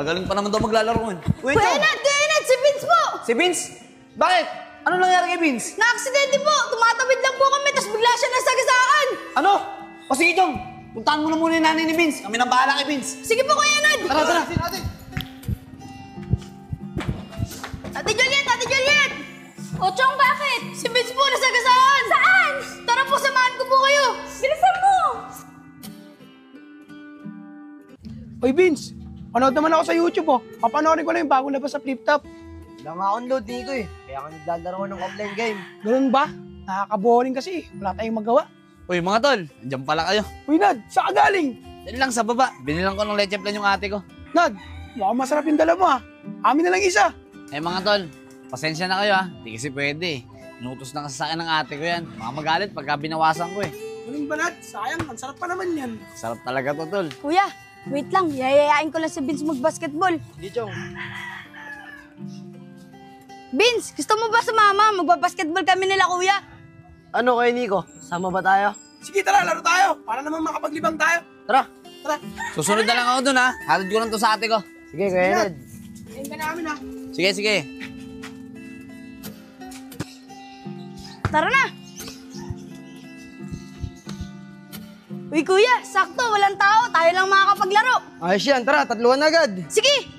Magaling pa naman daw maglalaro yun. Kuya Enad, si Vince po! Si Vince? Bakit? Ano nangyari kay Vince? Na-aksidente po! Tumatawid lang po kami, tapos bigla siya nasagasaan! Ano? O sige, Chong. Puntahan mo na muna yung nanay ni Vince. Kami nang bahala kay Vince. Sige po, Kuya Enad! Tara. Ate Juliet! O, Chong, bakit? Si Vince po nasagasaan! Saan? Tara po, samahan ko po kayo! Bilisan mo! Oy, Vince, panood naman ako sa YouTube, oh. Papanoorin ko lang yung bagong labas sa Flip Top. Wala nga akong load dito eh. Kaya ako naglalaro ng offline game. Ganun ba? Nakaka-boring kasi. Wala tayong magawa. Uy, mga tol. Andiyan pala kayo. Uy, Nad, saan ka galing? Dali lang sa baba. Binilang ko ng leche plan yung ate ko. Nad, mukhang masarap yung dala mo, ha. Amin na lang isa. Eh, mga tol. Pasensya na kayo, ha. Di kasi pwede, eh. Inutos na kasi sa akin ng ate ko yan. Baka magalit pagka binawasan ko, eh. Ganun ba, Nad? Sayang, ang sarap pa naman yan. Sarap talaga to, tol. Kuya, wait lang. Yayayain ko lang si Vince mag-basketball. Hindi, Chong. Vince, gusto mo ba sumama? Magbabasketball kami nila, kuya. Ano kayo, Nico? Sama ba tayo? Sige, tara, laro tayo. Para naman makapaglibang tayo. Tara. Tara. Susunod na lang ako dun, ha. Hatid ko lang to sa ate ko. Sige, Kuya Enad. Ayun ka namin, ha. Sige. Tara na! Uy, kuya, sakto, walang tao. Tayo lang makakapaglaro. Ayos yan, tara, tatluhan na agad. Sige!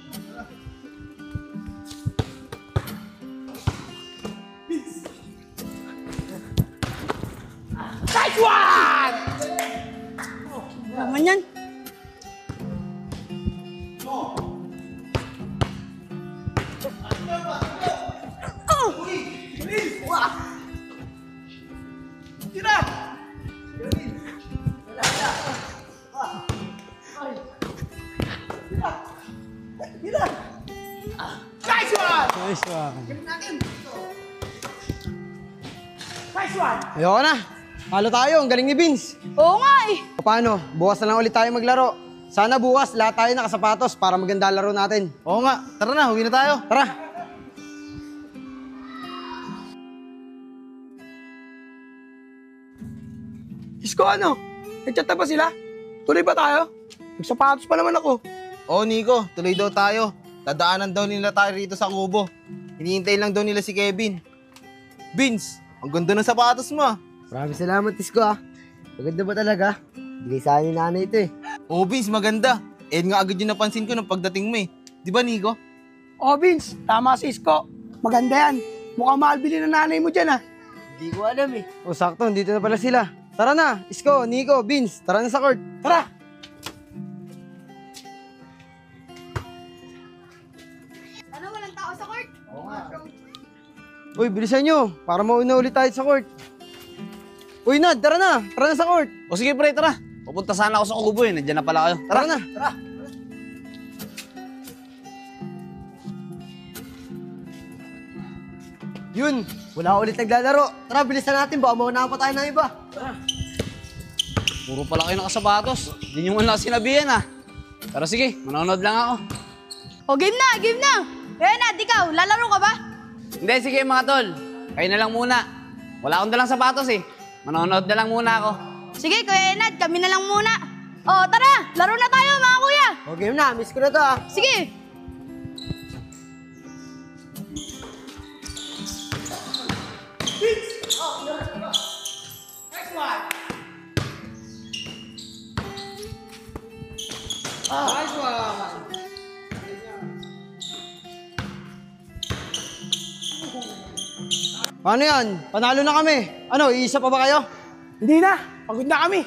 Nice one! Naman yan. Tira! Nice one! Nice one. Nice one! Ayoko na. Halo tayo, ang galing ni Vince. Oo nga eh. Paano? Bukas na lang ulit tayo maglaro. Sana bukas lahat tayo nakasapatos para maganda laro natin. Oo nga. Tara na, huwi na tayo. Tara. Isko, ano? Nagchat na ba sila? Tuloy ba tayo? Magsapatos pa naman ako. Oo, Nico. Tuloy daw tayo. Dadaanan daw nila tayo rito sa kubo. Hinihintay lang daw nila si Kevin. Vince, ang ganda ng sapatos mo, ah. Maraming salamat, Isko, ah. Maganda ba talaga? Bigay sa akin ni nanay ito eh. Oo, Vince, maganda. Eh nga agad yung napansin ko nung pagdating mo, eh. Di ba, Nico? Oh, Vince, tama si Isko. Maganda yan. Mukhang mahal bilhin ng nanay mo dyan, ha. Hindi ko alam eh. O sakto, dito na pala sila. Tara na, Isko, Nico, Vince, tara na sa court. Tara! Ano, walang tao sa court? Uy, bilisan nyo, para mauna ulit tayo sa court. Uy, Nad, tara na sa court. O sige, pre, tara. Pupunta sana ako sa kubo, eh. Nandiyan na pala kayo. Tara na. Tara. Yun, wala ulit naglalaro. Tara, bilisan natin, baka maunahan pa tayo ng iba. Puro pala kayo nakasapatos. Hindi nyo man lang sinabihan, ha. Pero sige, manonood lang ako. O, game na! Kuya Enad, ikaw, lalaro ka ba? Hindi, sige mga tol. Kayo na lang muna. Wala akong dalang sapatos, eh. Manonood na lang muna ako. Sige, Kuya Enad, kami na lang muna. O, tara! Laro na tayo, mga kuya! O, game na, miss ko na to ah. Sige! Nice one. Paano yan? Panalo na kami. Ano, iisa pa ba kayo? Hindi na. Pagod na kami.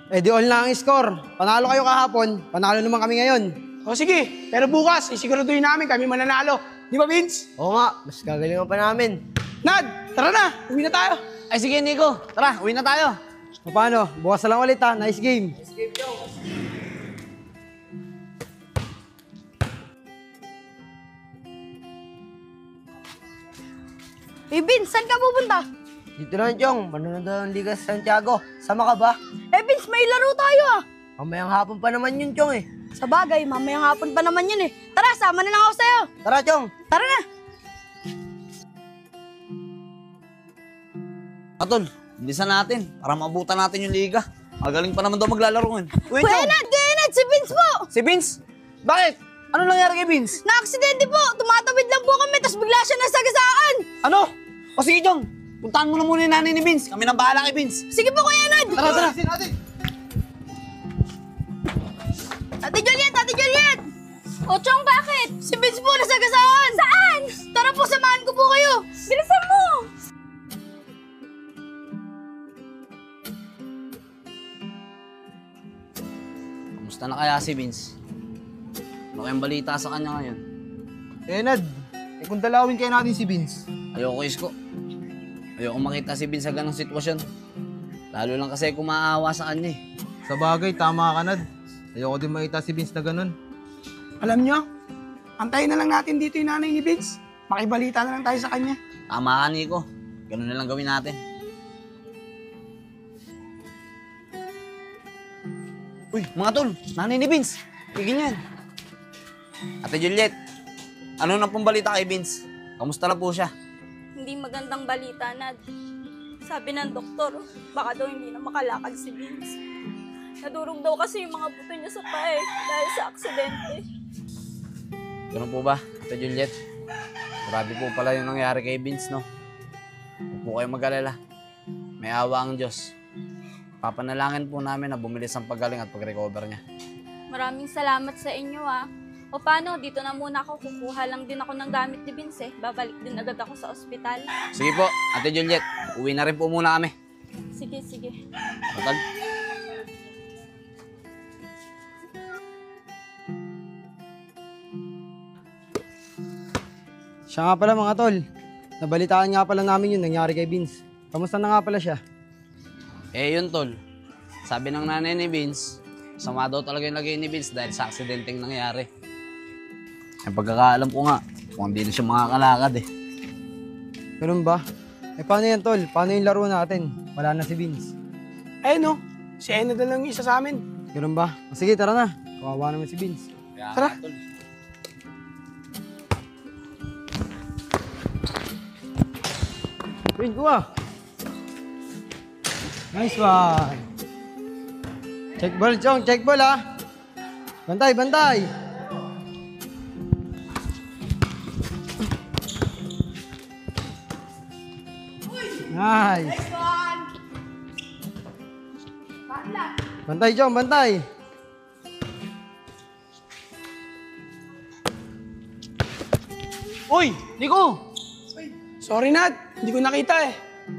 Eh di all na ang score. Panalo kayo kahapon, panalo naman kami ngayon. O sige, pero bukas, isiguraduhin namin kami mananalo. Di ba, Vince? Oo nga, mas gagalingan pa namin. Nad, tara na. Uwi na tayo. Ay sige, Nico. Tara, uwi na tayo. O paano? Bukas na lang ulit ha. Nice game. Eh, Vince, saan ka pupunta? Dito lang, Chong. Manonood ng Liga Santiago. Sama ka ba? Eh, Vince, may laro tayo ah. Mamayang hapon pa naman yun, Chong eh. Sa bagay, mamayang hapon pa naman yun eh. Tara, sama na lang ako sa'yo. Tara, Chong. Tara na. Atol, bilisan natin para maabutan natin yung liga. Magaling pa naman daw maglalaro ngayon. Kuya Enad, si Vince po. Si Vince? Bakit? Ano nangyari kay Vince? Na-aksidente po! Tumatawid lang po kami, tapos bigla siya nasagasaan! Ano? O sige, Jong. Puntahan mo na muna yung nanay ni Vince. Kami nang bahala kay Vince. Sige po, Kuya Nad! Tara. Ate Juliet! Ate Juliet! Ochong, bakit? Si Vince po nasagasaan! Saan? Tara po, samahan ko po kayo! Bilisan mo! Kamusta na kaya si Vince? Ano kayang balita sa kanya ngayon? Nad, kung dalawin kayo natin si Vince. Ayoko, Isko. Ayoko makita si Vince sa ganong sitwasyon. Lalo lang kasi kung maaawa sa kanya eh. Sa bagay, tama ka, Nad. Ayoko din makita si Vince na ganun. Alam nyo, antayin na lang natin dito yung nanay ni Vince. Makibalita na lang tayo sa kanya. Tama ka, Nico. Ganun na lang gawin natin. Uy, mga tol, nanay ni Vince. Ganyan. Ate Juliet, ano na pong balita kay Vince? Kamusta na po siya? Hindi magandang balita, Nad. Sabi ng doktor, baka daw hindi na makalakad si Vince. Nadurog daw kasi yung mga buto niya sa paa dahil sa aksidente. Ganun po ba, Ate Juliet? Grabe po pala yung nangyari kay Vince, no? Huwag po kayong mag-alala. May awa ang Diyos. Papanalangin po namin na bumilis ang paggaling at pag-recover niya. Maraming salamat sa inyo, ah. O paano, dito na muna ako. Kukuha lang din ako ng gamit ni Vince, eh. Babalik din agad ako sa ospital. Sige po, Ate Juliet. Uwi na rin po muna kami. Sige, sige. Total. Siya nga pala mga tol. Nabalitaan nga pala namin yung nangyari kay Vince. Kamusta na nga pala siya? Eh yun, tol. Sabi ng nanay ni Vince, sama daw talaga yung lagay ni Vince dahil sa aksidenteng nangyari. Ang pagkakaalam ko nga, kung hindi na siya makakalakad eh. Ganun ba? Eh paano yan tol? Paano yung laro natin? Wala na si Vince. Ayun no, si Enad na lang yung isa sa amin. Ganun ba? O sige, tara na. Kawawa naman si Vince. Kaya, Tara. tol. Win, kuha! Nice one! Check ball, Chong. Check ball, ha? Bantay, bantay! Nice! Bantay, Chong. Bantay! Uy! Nico! Sorry Nad, hindi ko nakita eh.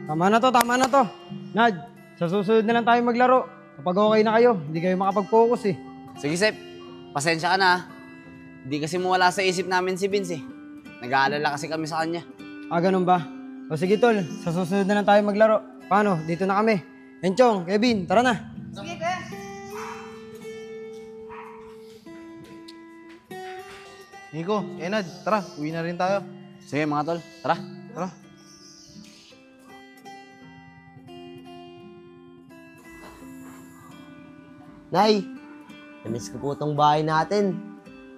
Tama na to, tama na to. Nad, sa susunod na lang tayo maglaro. Kapag okay na kayo, hindi kayo makapag-focus eh. Sige, Sep. Pasensya ka na. Hindi kasi mawala sa isip namin si Vince eh. Nag-aalala kasi kami sa kanya. Ah, ganun ba? O sige tol, sa susunod na lang tayo maglaro. Paano? Dito na kami. Enchong, Kevin, tara na. Sige, Kuya. Nico, Nad, tara, uwi na rin tayo. Sige mga tol, tara. Tara. Nay, namiss ko po tong bahay natin.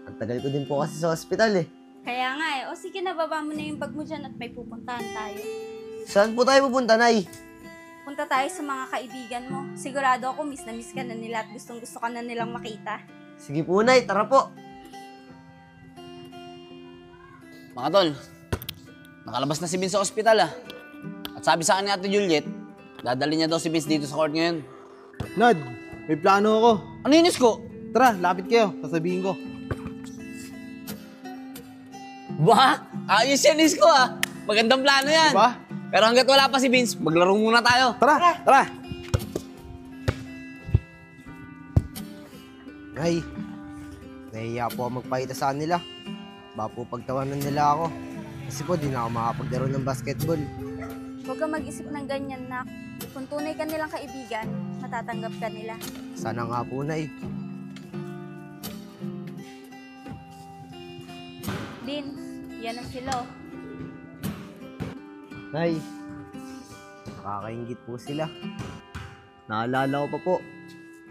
Ang tagal ko din po kasi sa ospital eh. Kaya nga, eh. O sige, nababa mo na yung bag mo dyan at may pupuntahan tayo. Saan po tayo pupunta, Nay? Punta tayo sa mga kaibigan mo. Sigurado ako, miss na miss ka na nila at gustong gusto ka na nilang makita. Sige po, Nay, tara po. Mga tol, nakalabas na si Vince sa ospital ah. At sabi sa akin ni Ate Juliet, dadali niya daw si Vince dito sa court ngayon. Nad, may plano ako. Ano yun, Isko? Tara, lapit kayo. Sasabihin ko. Ba? Ayos yan, Isko ah. Magandang plano yan. Diba? Pero hanggat wala pa si Vince, maglaro muna tayo. Tara! Tara! Nay, nahihiya po ako magpakita sa kanila. Baka po pagtawanan nila ako. Kasi po, di na ako makapaglaro ng basketball. Huwag kang mag-isip ng ganyan, nak. Kung tunay ka nilang kaibigan, matatanggap ka nila. Sana nga po, Nay. Din, yan ang sila. Oh. Nay, nakakaingit po sila. Naalala ko pa po.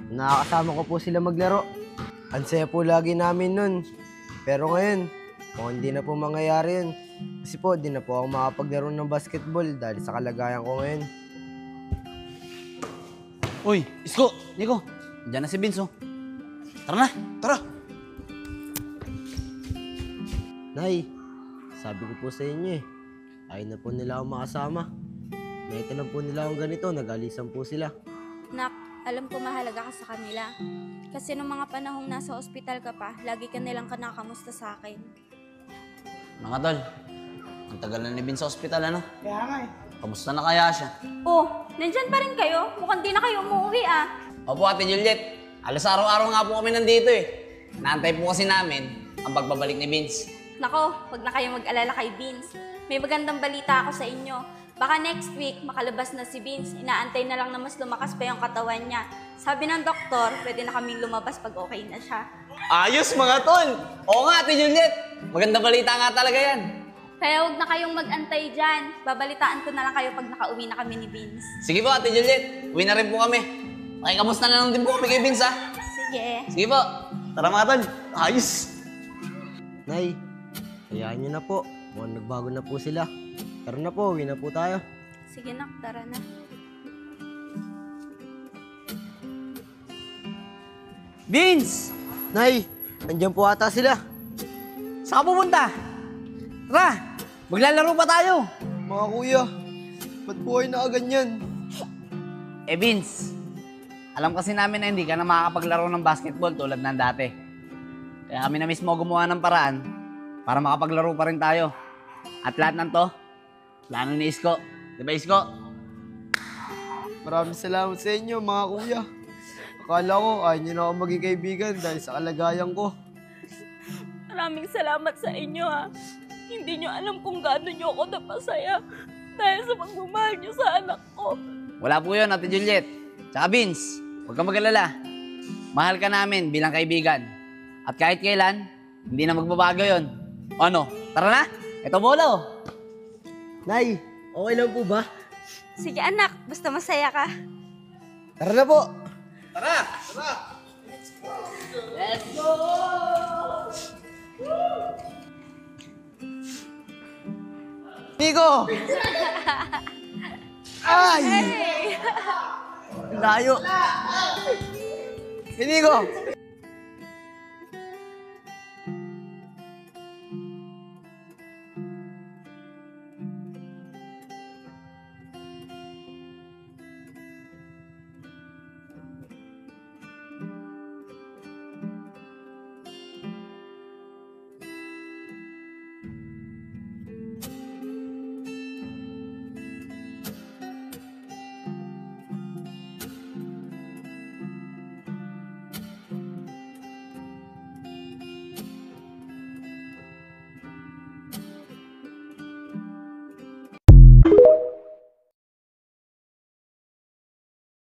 Nakakasama ko po sila maglaro. Ang saya po lagi namin nun. Pero ngayon, kung hindi na po mangyayari yun, kasi po, di na po ako makapaglaro ng basketball dahil sa kalagayan ko ngayon. Uy, Isko, Nico, dyan na si Vince oh. Tara na. Tara! Nay, sabi ko po sa inyo ayaw na po nila ako makasama. Nakita na po nila akong ganito, nag-alisan po sila. Nak, alam ko mahalaga ka sa kanila. Kasi nung mga panahong nasa ospital ka pa, lagi ka nilang kinakamusta sa akin. Mga tol, ang tagal na ni Vince sa ospital, ano? Kaya nga eh. Kamusta na kaya siya? Oh, nandyan pa rin kayo? Mukhang di na kayo umuwi ah. Opo, Ate Juliet. Alas araw-araw nga po kami nandito eh. Naantay po kasi namin ang pagbabalik ni Vince. Nako, wag na kayo mag-alala kay Vince. May magandang balita ako sa inyo. Baka next week, makalabas na si Vince. Inaantay na lang na mas lumakas pa yung katawan niya. Sabi ng doktor, pwede na kaming lumabas pag okay na siya. Ayos mga tol! Oo nga, Ate Juliet. Maganda balita nga talaga yan. Kaya wag na kayong mag-antay dyan. Babalitaan ko na lang kayo pag nakauwi na kami ni Vince. Sige po, Ate Juliet. Uwi na rin po kami. Kamusta na lang din po kami kay Vince, ha? Sige. Sige po. Tara mga tol. Ayos. Nay, hayaan nyo na po. Mukhang nagbago na po sila. Tara na po, uwi na po tayo. Sige nak, tara na. Vince! Nay, andyan po ata sila. Saan ka pupunta? Tara! Maglalaro pa tayo. Mga kuya, ba't po kayo nakaganyan? Eh Vince, alam kasi namin na hindi ka na makakapaglaro ng basketball tulad ng dati. Kaya kami na mismo gumawa ng paraan para makapaglaro pa rin tayo. At lahat ng to, plano ni Isko. Di ba Isko? Maraming salamat sa inyo, mga kuya. Akala ko, ayaw nyo na ako maging kaibigan dahil sa kalagayan ko. Maraming salamat sa inyo ha. Hindi nyo alam kung gaano nyo ako napasaya dahil sa pagmamahal nyo sa anak ko. Wala po yun, Ate Juliet. Tsaka Vince, huwag kang mag-alala. Mahal ka namin bilang kaibigan. At kahit kailan, hindi na magbabago yun. Ano? Tara na! Ito bolo! Nay, okay lang po ba? Sige anak, basta masaya ka. Tara na po! Nico! Ay! Layo! Nico!